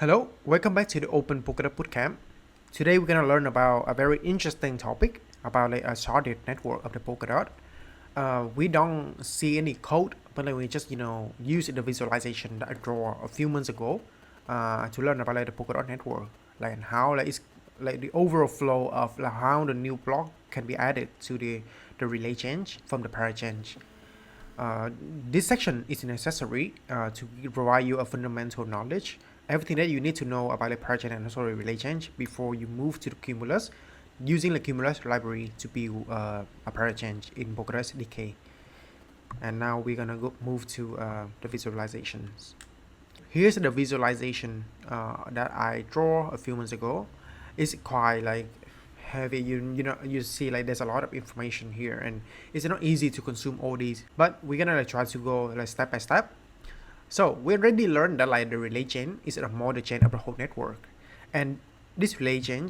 Hello, welcome back to the Open Polkadot Bootcamp. Today we're gonna learn about a very interesting topic about a sharded network of the Polkadot. We don't see any code, but we just use the visualization that I draw a few months ago to learn about the Polkadot network, and how it's the overall flow of how the new block can be added to the relay change from the Parachain. This section is necessary to provide you a fundamental knowledge, everything that you need to know about the Parachain and also the relay change before you move to the Cumulus, using the Cumulus library to build a Parachain in Polkadot SDK. And now we're gonna move to the visualizations. Here's the visualization that I draw a few months ago. It's quite heavy. You see there's a lot of information here, and it's not easy to consume all these, but we're gonna try to go step by step. So we already learned that the relay chain is a model chain of the whole network, and this relay chain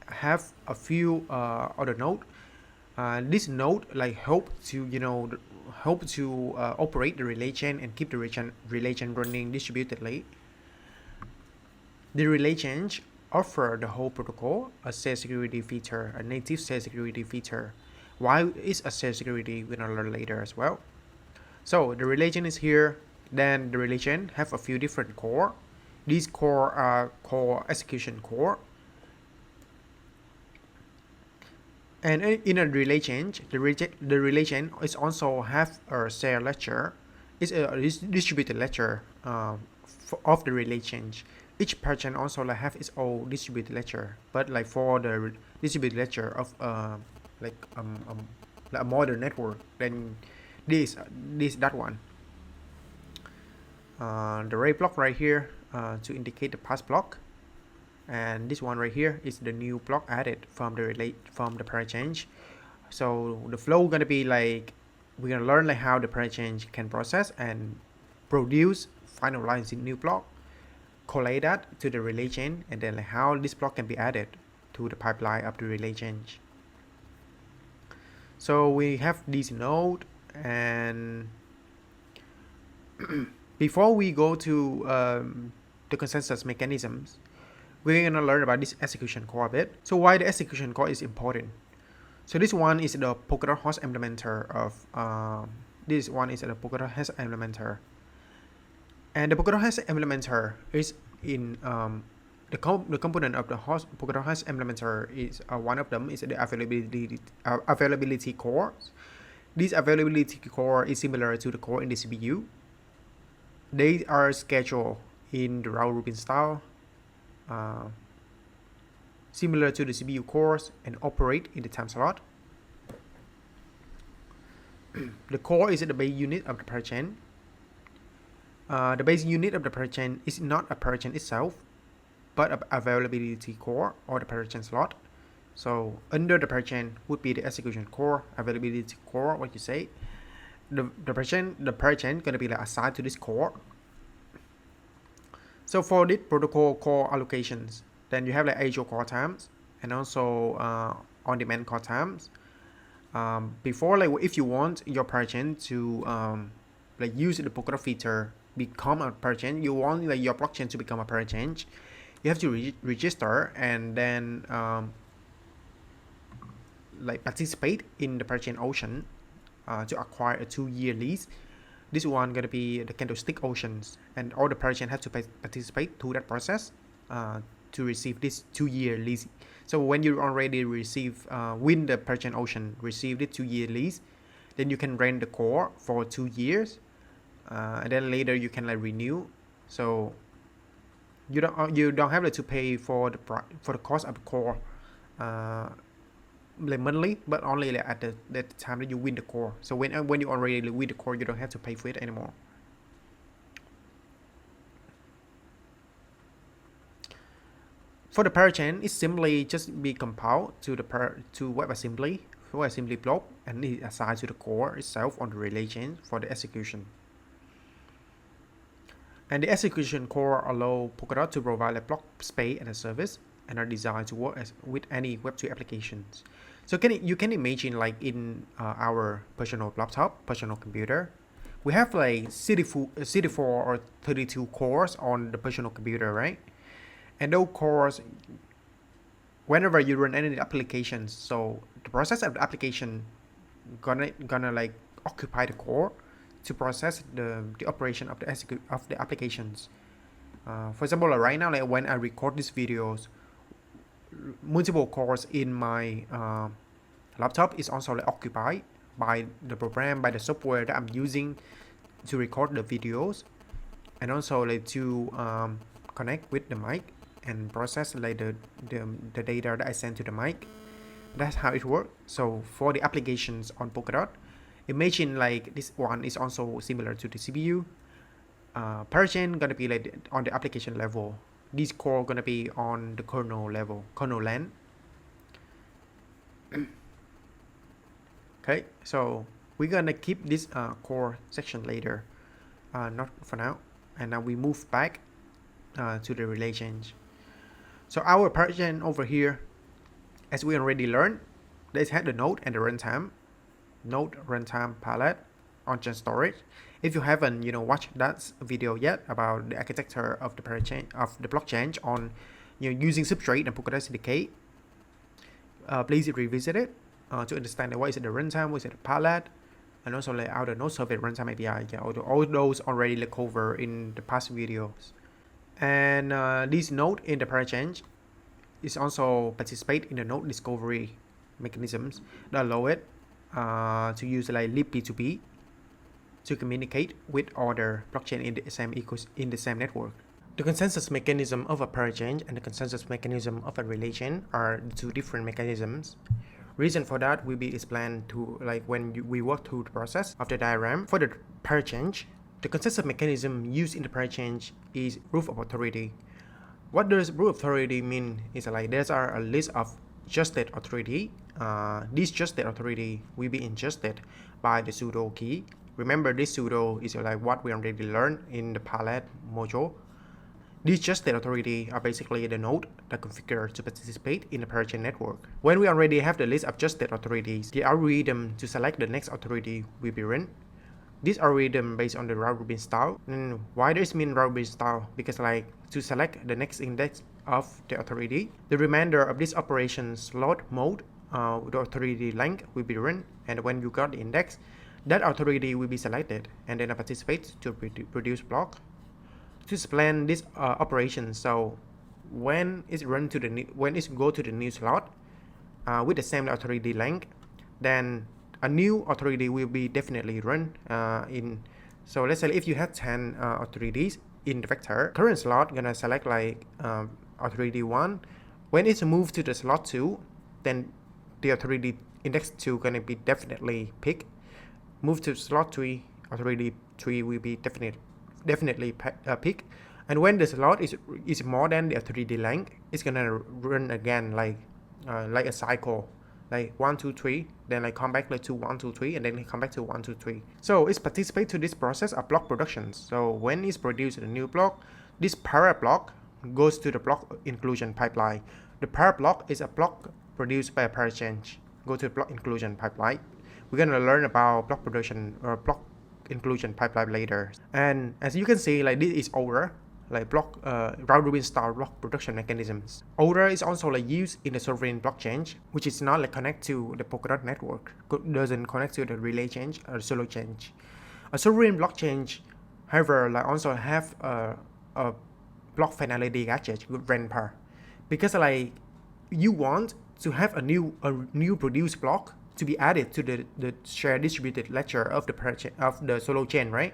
have a few other node. This node help to operate the relay chain and keep the relay chain running distributedly. The relay chain offer the whole protocol a safe security feature, a native safe security feature. Why is a safe security? We're gonna learn later as well. So the relay chain is here. Then the relay chain have a few different core. These core are core execution core. And in a relay chain, the relay chain is also have a shared ledger. It's a distributed ledger of the relay chain. Each parachain also have its own distributed ledger, but for the distributed ledger of a modern network, then that one. The red block right here to indicate the past block, and this one right here is the new block added from the parachain. So the flow gonna be we're gonna learn how the parachain can process and produce finalize the new block, collate that to the relay chain, and then how this block can be added to the pipeline of the relay chain. So we have this node, and before we go to the consensus mechanisms, we're gonna learn about this execution core a bit. So why the execution core is important? So this one is the Polkadot host implementer of this one is the Polkadot host implementer, and the Polkadot host implementer is in the component of the Polkadot host implementer is one of them is the availability core. This availability core is similar to the core in the CPU. They are scheduled in the round robin style, similar to the CPU cores, and operate in the time slot. The core is the base unit of the parachain. The base unit of the parachain is not a parachain itself, but an availability core or the parachain slot. So under the parachain would be the execution core, availability core, what you say. The parachain gonna be assigned to this core. So for this protocol core allocations, then you have Azure core times and also on-demand core times. Before if you want your parachain to use the Polkadot feature, become a parachain, you want your blockchain to become a parachain, you have to register and then participate in the parachain ocean to acquire a 2-year lease. This one gonna be the candlestick oceans, and all the parachain have to participate to that process to receive this 2-year lease. So when you already receive win the parachain ocean, receive the 2-year lease, then you can rent the core for 2 years, and then later you can renew. So you don't have to pay for the cost of the core monthly, but only at the time that you win the core. So when you already win the core, you don't have to pay for it anymore. For the parachain, it simply just be compiled to WebAssembly block, and it assigned to the core itself on the relay chain for the execution. And the execution core allow Polkadot to provide a block space and a service, and are designed to work with any Web2 applications. So you can imagine in our personal laptop, personal computer, we have like 64 or 32 cores on the personal computer, right? And those cores, whenever you run any applications, so the process of the application gonna like occupy the core to process the operation of the applications. For example, like right now, like when I record these videos, multiple cores in my laptop is also like occupied by the program, by the software that I'm using to record the videos, and also like to connect with the mic and process like the data that I send to the mic. That's how it works. So for the applications on Polkadot, imagine like this one is also similar to the CPU. Parachain gonna be like on the application level. This core gonna be on the kernel level, kernel land. Okay, so we're gonna keep this core section later, not for now. And now we move back to the relay change. So our Parachain over here, as we already learned, let's have the node and the runtime. Node, runtime, palette, on-chain storage. If you haven't, watched that video yet about the architecture of the Parachain of the blockchain on, using Substrate and Polkadot SDK, please revisit it to understand what is the runtime, what is the palette, and also like how the node service runtime API. Yeah, all those already covered in the past videos. And this node in the Parachain is also participate in the node discovery mechanisms that allow it to use like libp2p to communicate with other blockchain in the same network. The consensus mechanism of a parachain and the consensus mechanism of a relay chain are two different mechanisms. Reason for that will be explained to like when we work through the process of the diagram. For the parachain, the consensus mechanism used in the parachain is proof of authority. What does proof of authority mean? Is like there's a list of trusted authority. This trusted authority will be ingested by the pseudo key. Remember, this pseudo is like what we already learned in the palette module. These trusted authority are basically the node that configured to participate in the Parachain network. When we already have the list of trusted authorities, the algorithm to select the next authority will be run. This algorithm based on the round robin style. And why does it mean round robin style? Because like to select the next index of the authority, the remainder of this operation slot mode, the authority length will be run, and when you got the index, that authority will be selected and then participate to produce block. To explain this operation, so when it's run to when it's go to the new slot with the same authority length, then a new authority will be definitely run in. So let's say if you have 10 authorities in the vector, current slot gonna select like authority 1. When it's moved to the slot 2, then the authority index 2 gonna be definitely picked. Move to slot 3, authority 3 will be definitely picked. And when the slot is more than the authority length, it's gonna run again like a cycle, like 1 2 3, then like come back like to 1 2 3, and then come back to 1 2 3. So it's participate to this process of block production. So when it's produced a new block, this para block goes to the block inclusion pipeline. The para block is a block produced by a parachain. Go to the block inclusion pipeline. We're gonna learn about block production or block inclusion pipeline later. And as you can see, like this is order, like block round robin style block production mechanisms. Order is also like used in the sovereign blockchain, which is not like connect to the Polkadot network, doesn't connect to the relay chain or solo chain. A sovereign blockchain, however, like also have a block finality gadget with RenPar, because like you want to have a new produced block to be added to the shared distributed ledger of the solo chain, right?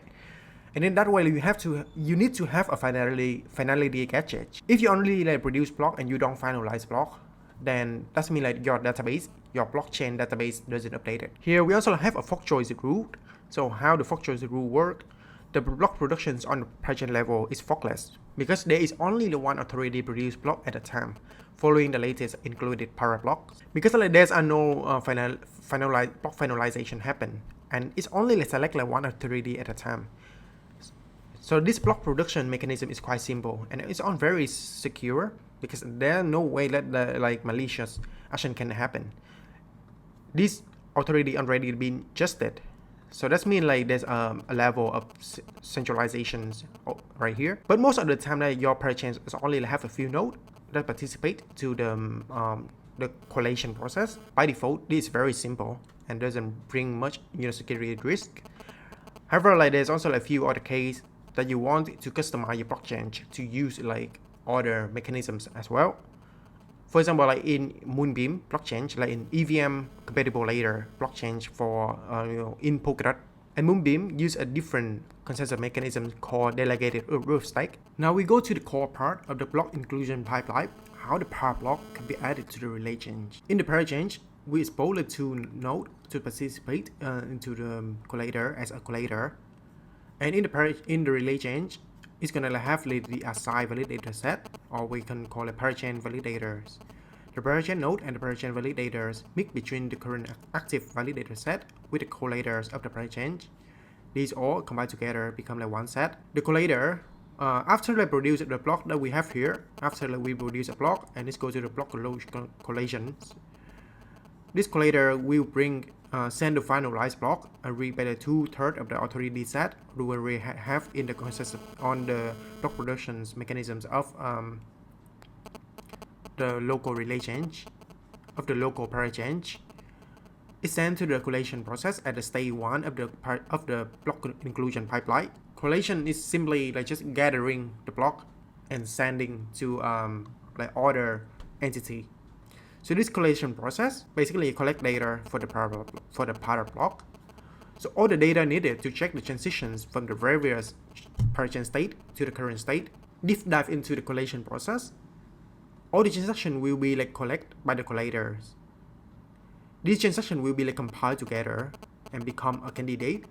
And in that way, you need to have a finality gadget. If you only like produce block and you don't finalize block, then that means like your blockchain database doesn't update it. Here we also have a fork choice rule. So how the fork choice rule work? The block productions on the Parachain level is forkless because there is only the one authority produced block at a time, following the latest included para block. Because like there's no block finalization happen, and it's only like select like one authority at a time. So this block production mechanism is quite simple and it's on very secure because there's no way that the like malicious action can happen. This authority already been adjusted, So that's mean like there's a level of centralizations right here. But most of the time that your parachains only have a few nodes that participate to the collation process. By default, this is very simple and doesn't bring much security risk. However, like there's also like a few other cases that you want to customize your blockchain to use like other mechanisms as well. For example, like in Moonbeam blockchain, like in EVM compatible layer blockchain for in Polkadot, and Moonbeam use a different consensus mechanism called delegated proof stake. Now we go to the core part of the block inclusion pipeline, how the par block can be added to the relay chain. In the Parachain, we expose the two nodes to participate into the collator as a collator, and in the relay chain, it's gonna have the assigned validator set, or we can call it Parachain validators. The Parachain node and the Parachain validators mix between the current active validator set with the collators of the Parachain. These all combined together become like one set. The collator, after they produce the block that we have here, after we produce a block and this goes to the block collations, this collator will send the finalized block and read by the 2/3 of the authority set we have in the consensus on the block productions mechanisms of the local relay change of the local parachain. Is sent to the collation process at the stage 1 of the block inclusion pipeline. Collation is simply like just gathering the block and sending to like other entity. So this collation process basically collect data for the para block. So all the data needed to check the transitions from the various parachain state to the current state. Deep dive into the collation process. All the transactions will be like collected by the collators. These transactions will be like compiled together and become a candidate,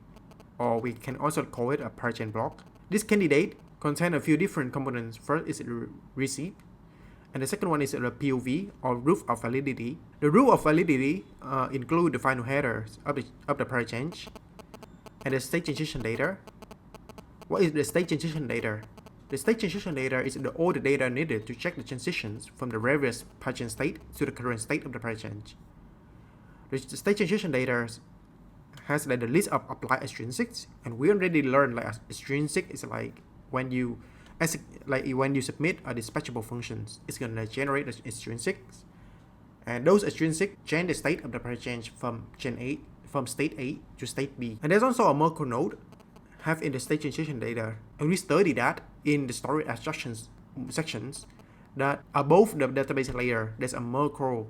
or we can also call it a parachain block. This candidate contains a few different components. First is the receipt, and the second one is the POV or proof of validity. The proof of validity include the final headers of the parachain and the state transition data. What is the state transition data? The state transition data is all the data needed to check the transitions from the various parachain state to the current state of the parachain. The state transition data has like the list of applied extrinsics, and we already learned like extrinsic is like when you submit a dispatchable functions, it's gonna generate the extrinsics, and those extrinsics change the state of the parachain from state A to state B. And there's also a Merkle node have in the state transition data, and we study that in the storage abstractions sections that above the database layer there's a Merkle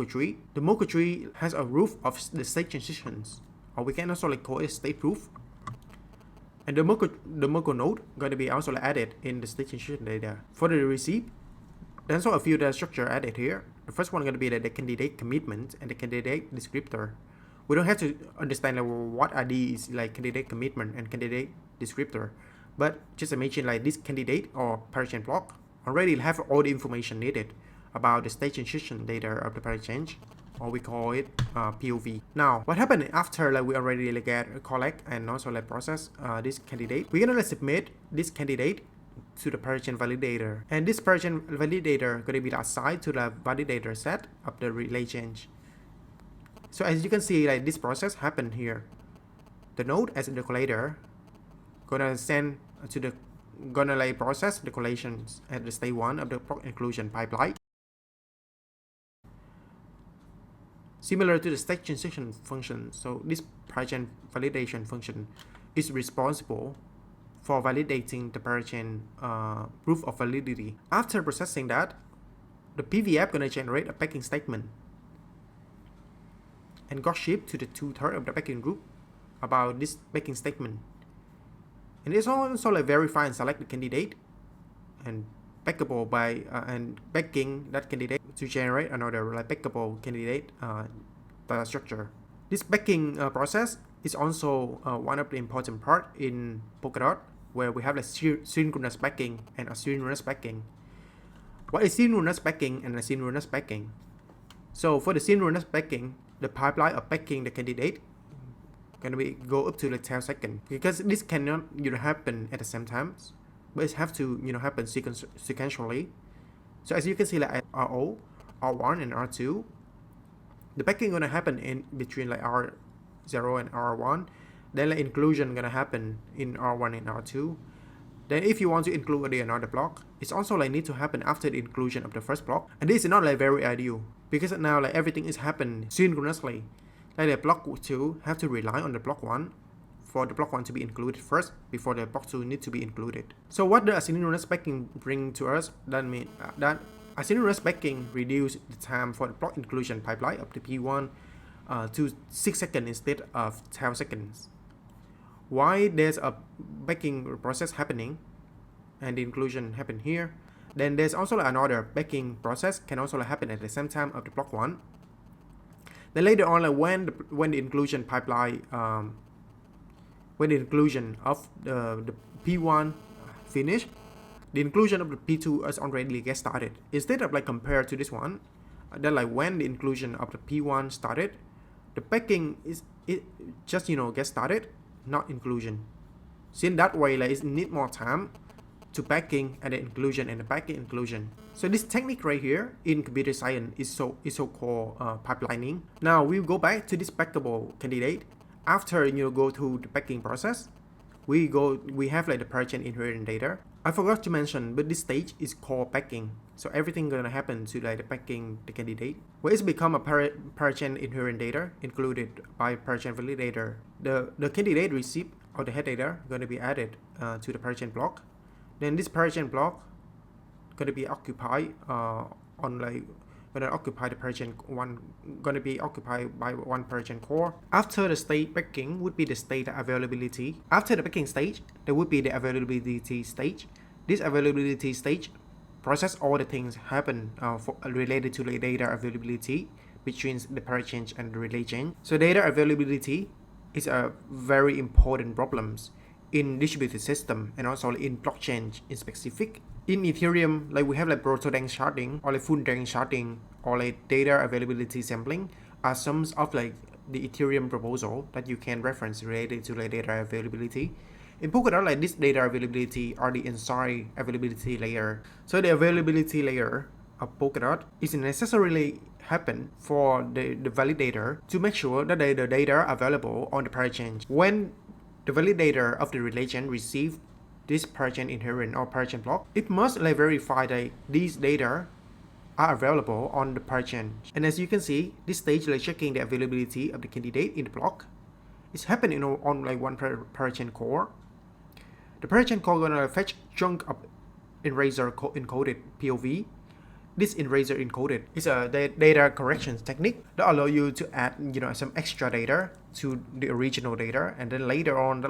tree. The Merkle tree has a proof of the state transitions, or we can also like call it state proof. And the Merkle node going to be also added in the state transition data. For the receipt, there's also a few data structure added here. The first one going to be the candidate commitment and the candidate descriptor. We don't have to understand like, what are these like candidate commitment and candidate descriptor, but just imagine like this candidate or parachain block already have all the information needed about the state transition data of the parachain, or we call it POV. Now, what happened after like we already like collect and also like process this candidate? We're gonna submit this candidate to the Parachain validator, and this Parachain validator gonna be assigned to the validator set of the relay chain. So as you can see, like this process happened here. The node as the collator gonna send to the like process the collations at the stage 1 of the block inclusion pipeline. Similar to the state transition function, so this Parachain validation function is responsible for validating the Parachain proof of validity. After processing that, the PVF gonna generate a packing statement and got shipped to the 2/3 of the packing group about this packing statement. And it's also like verify and select the candidate and packable by and packing that candidate to generate another like packable candidate data structure. This packing process is also one of the important part in Polkadot, where we have like synchronous packing and asynchronous packing. What is synchronous packing and asynchronous packing? So for the synchronous packing, the pipeline of packing the candidate gonna be go up to like 10 seconds, because this cannot happen at the same time, but it have to happen sequentially. So as you can see, like at R0, R1 and R2, the packing gonna happen in between like R0 and R1. then the inclusion gonna happen in R1 and R2. Then if you want to include another block, it's also like need to happen after the inclusion of the first block. And this is not like very ideal because now like everything is happening synchronously. Like the block 2 have to rely on the block 1 for the block 1 to be included first before the block 2 need to be included. So what the asynchronous backing bring to us, that means that asynchronous backing reduce the time for the block inclusion pipeline of the P1 to 6 seconds instead of 12 seconds. Why there's a backing process happening and the inclusion happen here, then there's also another backing process can also happen at the same time of the block 1. Then later on, like when the inclusion pipeline when the inclusion of the P1 finish, the inclusion of the P2 is already get started. Instead of like compared to this one, that like when the inclusion of the P1 started, the backing is just get started, not inclusion. Since that way, like it need more time to backing and the inclusion and the backing inclusion. So this technique right here in computer science is so called pipelining. Now we'll go back to this backable candidate. After go through the backing process, we have like the Parachain inherent data. I forgot to mention, but this stage is called backing. So everything gonna happen to like the backing the candidate. Where it's become a Parachain inherent data included by Parachain validator. The candidate receipt or the head data gonna be added to the Parachain block. Then this Parachain block gonna be occupied on like gonna occupy the Parachain one, gonna be occupied by one Parachain core. After the state backing would be the state availability. After the backing stage, there would be the availability stage. This availability stage process all the things happen related to the data availability between the Parachain and the relay chain. So data availability is a very important problem in distributed system and also in blockchain in specific. In Ethereum, like we have like proto-dank sharding or like full-dank sharding or like data availability sampling are some of like the Ethereum proposal that you can reference related to like data availability. In Polkadot, like this data availability are the inside availability layer. So the availability layer of Polkadot is necessarily happen for the validator to make sure that the data are available on the Parachain. When the validator of the relay chain receive this Parachain inherent or Parachain block, it must like verify that these data are available on the Parachain. And as you can see, this stage like checking the availability of the candidate in the block is happening on like one Parachain core. The Parachain core gonna fetch chunk of eraser encoded POV. This eraser encoded is a data correction technique that allow you to add some extra data to the original data, and then later on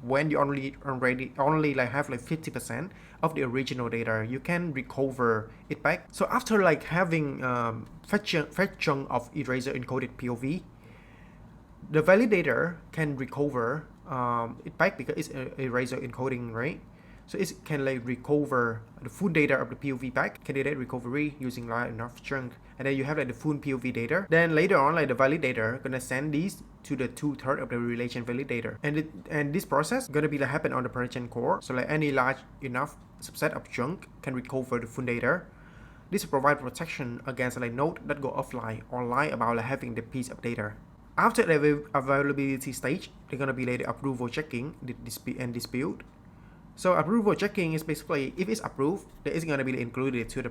when you only like have like 50% of the original data, you can recover it back. So after like having fetch chunk of eraser encoded POV, the validator can recover it back because it's eraser encoding, right? So it can like recover the full data of the POV back, candidate recovery using large enough chunk, and then you have like the full POV data. Then later on, like the validator gonna send these to the 2/3 of the relation validator, and this process gonna be like happen on the Parachain core. So like any large enough subset of chunk can recover the full data. This provide protection against like node that go offline or lie about like having the piece of data. After the availability stage, they're gonna be like the approval checking and dispute. So approval checking is basically if it's approved, then it's gonna be included to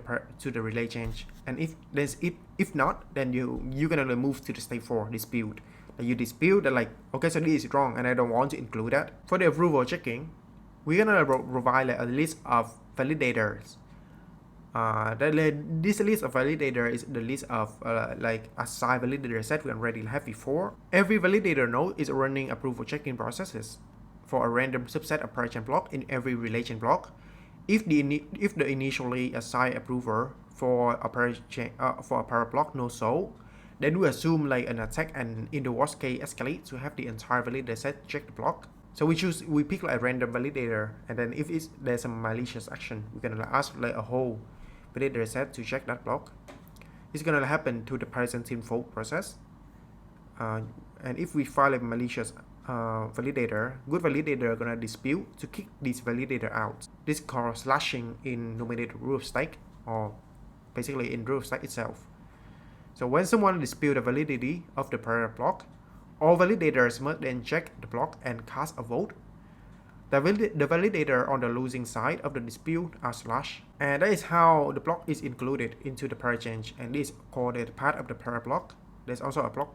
the relay change, and if not, then you're gonna move to the stage 4 dispute. You dispute that like, okay, so this is wrong and I don't want to include that. For the approval checking, we're gonna provide like a list of validators. This list of validator is the list of like assigned validator set we already have before. Every validator node is running approval checking processes for a random subset of Parachain block in every relation block. If the initially assigned approver for a para block no so, then we assume like an attack and in the worst case escalate to have the entire validator set check the block. So we pick like a random validator, and then if there's some malicious action, we're gonna ask like a whole validator set to check that block. It's gonna happen to the Parachain team fault process. And if we file a malicious validator, good validator gonna dispute to kick this validator out. This is called slashing in nominated root of stake, or basically in root of stake itself. So when someone dispute the validity of the para block, All validators must then check the block and cast a vote. The validator on the losing side of the dispute are slash, and that is how the block is included into the parachain, and this is called a part of the parablock. There's also a blog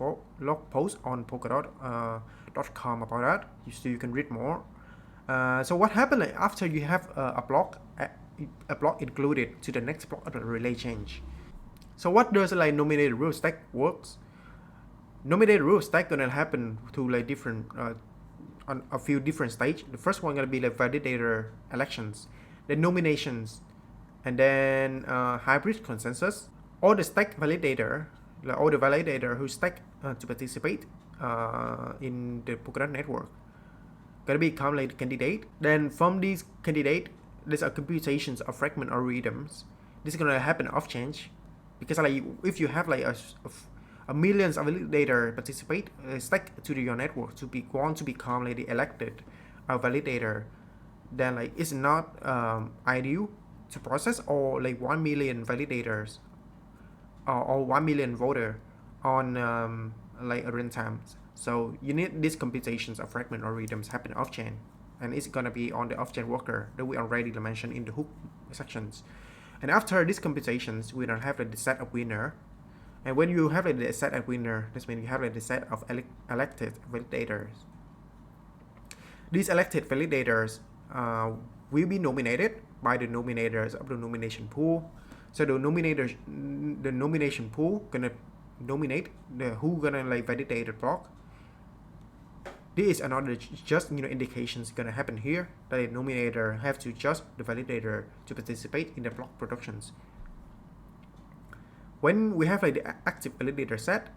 post on Polkadot.com about that, so you can read more. So what happened after you have a block included to the next block of the relay change? So what does nominated rule stack works? Nominated rule stack gonna happen to different on a few different stages. The first one gonna be validator elections, then nominations, and then hybrid consensus. All the stack validator, all the validator who stack to participate in the Polkadot network gonna become the candidate. Then from these candidate, there's a computations of fragment algorithms. This is gonna happen off change, because if you have a millions of validator participate stack to your network want to become the elected validator, then it's not ideal to process or 1 million validators or 1 million voter on a runtime. So you need these computations of fragment algorithms happen off chain, and it's gonna be on the off chain worker that we already mentioned in the hook sections. And after these computations, we don't have the set of winner. And when you have the set of winner, this means you have the set of elected validators. These elected validators will be nominated by the nominators of the nomination pool. So the nomination pool gonna nominate who gonna validate the block. This is another just indications gonna happen here that the nominator have to just the validator to participate in the block productions. When we have the active validator set,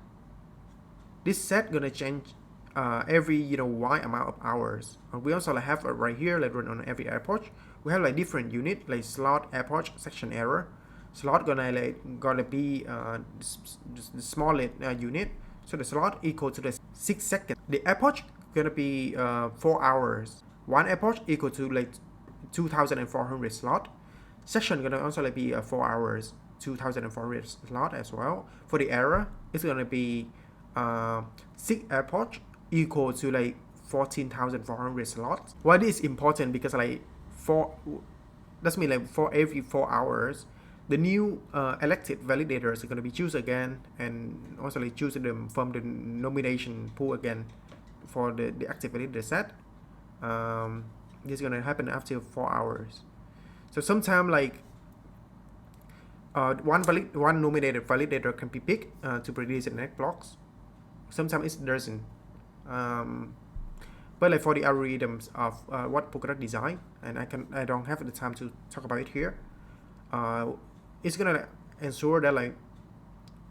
this set gonna change every y amount of hours. We also have right here run on every epoch. We have different unit slot, epoch, section error. Slot gonna be the smallest unit. So the slot equal to the 6 seconds. The epoch gonna be 4 hours. One epoch equal to 2,400 slot. Section gonna also be 4 hours. 2,400 slot as well. For the error, it's gonna be 6 epoch equal to 14,400 slots. Why this is important? Because that's mean for every 4 hours, the new elected validators are gonna be chosen again, and also choose them from the nomination pool again for the active validator set. This is gonna happen after 4 hours. So sometimes one nominated validator can be picked to produce the next blocks. Sometimes it doesn't. But for the algorithms of what Polkadot design, and I don't have the time to talk about it here. It's gonna ensure that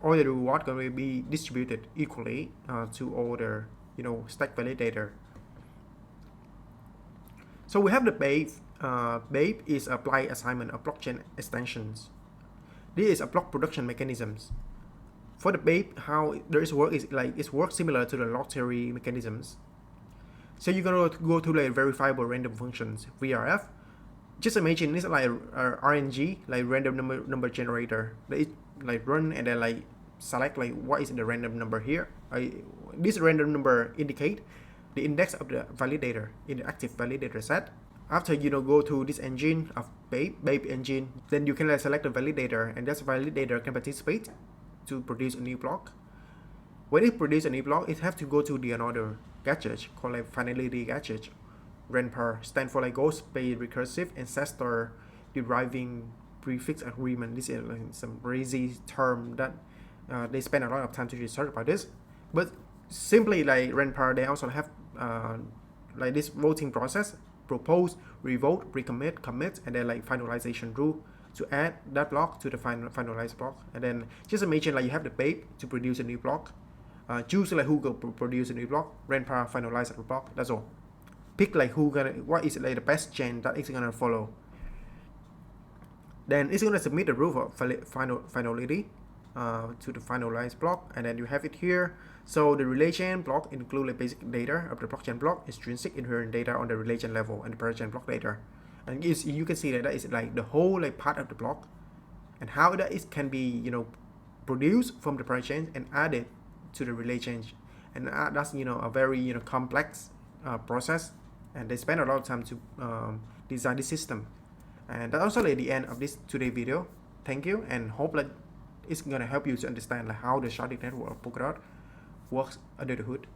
all the reward gonna be distributed equally to all the stack validator. So we have the BAPE. BAPE is applied assignment of blockchain extensions. This is a block production mechanisms. For the BAPE, how there is work is it's work similar to the lottery mechanisms. So you're gonna go to verifiable random functions (VRF). Just imagine this RNG, random number generator. That it run and then select what is the random number here. This random number indicate the index of the validator in the active validator set. After go to this engine of BAPE engine, then you can select the validator, and that validator can participate to produce a new block. When it produces a new block, it has to go to the another gadget called finality gadget. RENPAR stand for ghost-based recursive ancestor deriving prefix agreement. This is some crazy term that they spend a lot of time to research about this. But simply RENPAR, they also have this voting process: propose, revote, recommit, commit, and then finalization rule to add that block to the finalized block. And then just imagine you have the BAPE to produce a new block. Choose who will produce a new block. RENPAR finalize the block. That's all. Pick what is the best chain that it's gonna follow. Then it's gonna submit the rule for finality to the finalized block, and then you have it here. So the relay chain block include the basic data of the blockchain block, intrinsic inherent data on the relay chain level, and the Parachain block data. And you can see that is the whole part of the block, and how that can be produced from the Parachain and added to the relay chain. and that's a very complex process, and they spend a lot of time to design this system. And that's also the end of this today video. Thank you, and hope that it's gonna help you to understand how the sharding network of Polkadot works under the hood.